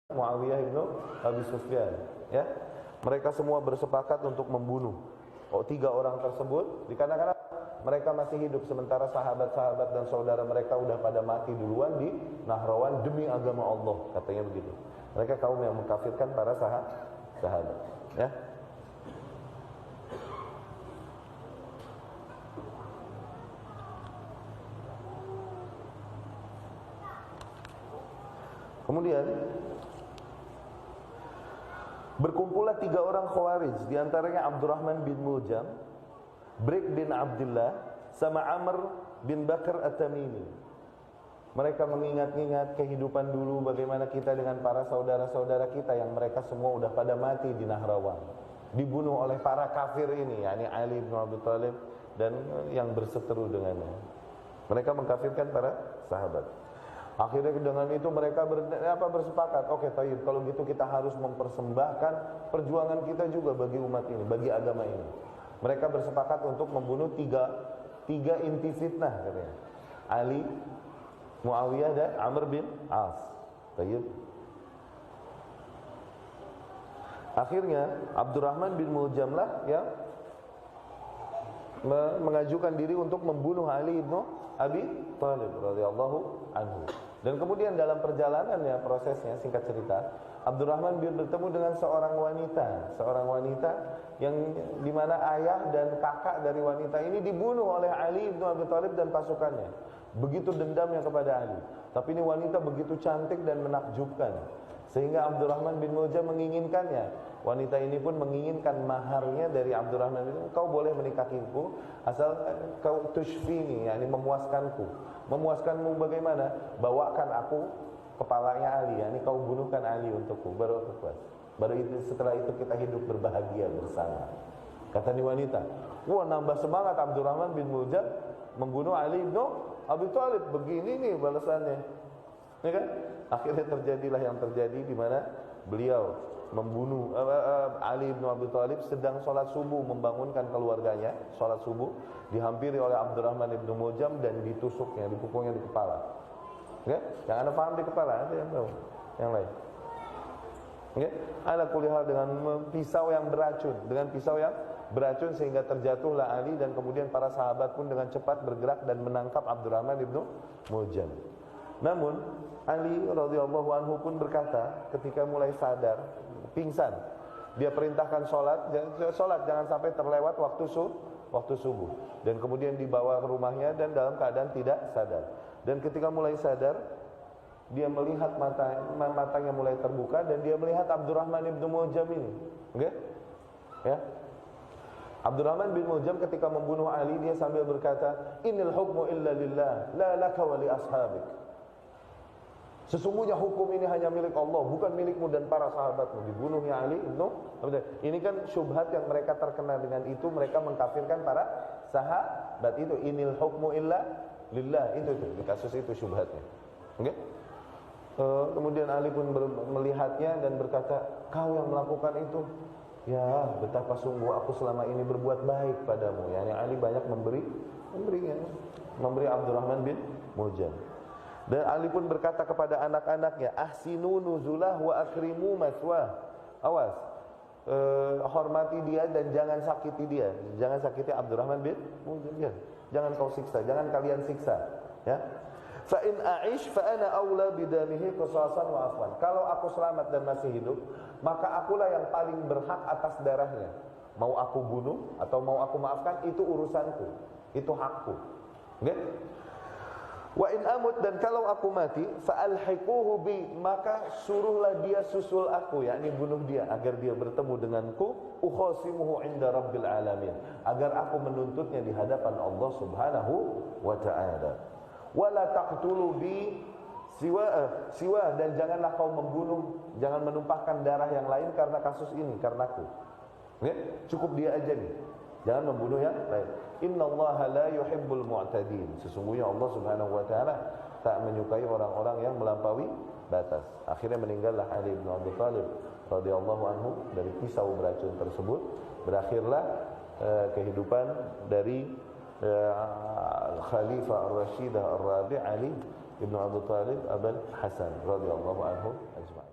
Muawiyah ibnu Abi Sufyan, ya. Mereka semua bersepakat untuk membunuh 3 orang tersebut dikarenakan mereka masih hidup sementara sahabat-sahabat dan saudara mereka udah pada mati duluan di Nahrawan demi agama Allah, katanya begitu. Mereka kaum yang mengkafirkan para sahabat, ya. Kemudian berkumpullah 3 orang Khawarij, diantaranya Abdurrahman bin Muljam, Brik bin Abdullah, sama Amr bin Bakar At-Tamimi. Mereka mengingat-ingat kehidupan dulu, bagaimana kita dengan para saudara-saudara kita yang mereka semua udah pada mati di Nahrawan, dibunuh oleh para kafir ini, yakni Ali bin Abi Thalib dan yang berseteru dengannya. Mereka mengkafirkan para sahabat. Akhirnya dengan itu mereka bersepakat, oke, tayyib, kalau gitu kita harus mempersembahkan perjuangan kita juga bagi umat ini, bagi agama ini. Mereka bersepakat untuk membunuh tiga inti fitnah, katanya. Ali, Muawiyah dan Amr bin As. Tayyib. Akhirnya Abdurrahman bin Muljam lah yang mengajukan diri untuk membunuh Ali bin Abi Thalib radhiyallahu anhu. Dan kemudian dalam perjalanannya, prosesnya, singkat cerita, Abdurrahman bertemu dengan seorang wanita yang dimana ayah dan kakak dari wanita ini dibunuh oleh Ali bin Abi Thalib dan pasukannya. Begitu dendamnya kepada Ali. Tapi ini wanita begitu cantik dan menakjubkan, sehingga Abdurrahman bin Muljam menginginkannya. Wanita ini pun menginginkan maharnya dari Abdurrahman bin Muljam. Kau boleh menikahiku asal kau tushfini, yakni memuaskanku. Memuaskanmu bagaimana? Bawakan aku kepalanya Ali, yakni kau bunuhkan Ali untukku, baru aku puas. Baru itu, setelah itu kita hidup berbahagia bersama. Kata ni wanita. Wah, nambah semangat Abdurrahman bin Muljam membunuh Ali bin Abi Thalib. Begini nih balasannya, ya kan? Akhirnya terjadilah yang terjadi, di mana beliau membunuh Ali bin Abi Thalib sedang sholat subuh, membangunkan keluarganya sholat subuh, dihampiri oleh Abdurrahman bin Muljam dan ditusuknya, dipukulnya di kepala. Oke? Yang anda paham di kepala, ada yang tahu? Yang lain? Oke? Ala kulihal dengan pisau yang beracun, sehingga terjatuhlah Ali, dan kemudian para sahabat pun dengan cepat bergerak dan menangkap Abdurrahman bin Muljam. Namun Ali radhiyallahu anhu pun berkata ketika mulai sadar, pingsan, dia perintahkan sholat jangan sampai terlewat waktu subuh, dan kemudian dibawa ke rumahnya dan dalam keadaan tidak sadar. Dan ketika mulai sadar, dia melihat matanya mulai terbuka, dan dia melihat Abdurrahman bin Muljam ini. Oke? Ya. Abdurrahman bin Muljam ketika membunuh Ali, dia sambil berkata, "Innal hukmu illa lillah, la laka wa li ashabik." Sesungguhnya hukum ini hanya milik Allah, bukan milikmu dan para sahabatmu. Dibunuhnya Ali ibnu Abi Thalib. Ini kan syubhat yang mereka terkena dengan itu, mereka mengkafirkan para sahabat itu. Inil hukmu illa lillah, itu di kasus itu syubhatnya. Oke? Kemudian Ali pun melihatnya dan berkata, "Kau yang melakukan itu, ya betapa sungguh aku selama ini berbuat baik padamu." Yani Ali banyak memberi Abdurrahman bin Muljam. Dan Ali pun berkata kepada anak-anaknya, "Ahsinu nuzulah wa akrimu maswah." Awas, hormati dia dan jangan sakiti dia. Jangan sakiti Abdurrahman bin Muljam. Jangan kau siksa, jangan kalian siksa, ya. Fa in a'ish fa ana aula bidamihi qisasan wa afwan. Kalau aku selamat dan masih hidup, maka akulah yang paling berhak atas darahnya. Mau aku bunuh atau mau aku maafkan, itu urusanku, itu hakku. Oke? Wa in amut, dan kalau aku mati, fa alhiquhu bi, maka suruhlah dia susul aku, yakni bunuh dia agar dia bertemu denganku, ukhasimuhu inda rabbil alamin, agar aku menuntutnya di hadapan Allah Subhanahu wa taala. Wala taqtulu bi siwa, dan janganlah kau membunuh, jangan menumpahkan darah yang lain karena kasus ini, karenaku. Oke? Cukup dia aja nih, jangan membunuh yang lain. Innallaha la yuhibbul mu'tadin. Sesungguhnya Allah Subhanahu wa taala tak menyukai orang-orang yang melampaui batas. Akhirnya meninggallah Ali bin Abi Thalib radhiyallahu anhu dari pisau beracun tersebut. Berakhirlah kehidupan dari Khalifah Ar-Rashidah Ar-Rabi' Ali ibn Abi Thalib Abul Hasan radhiyallahu anhu ajma'in.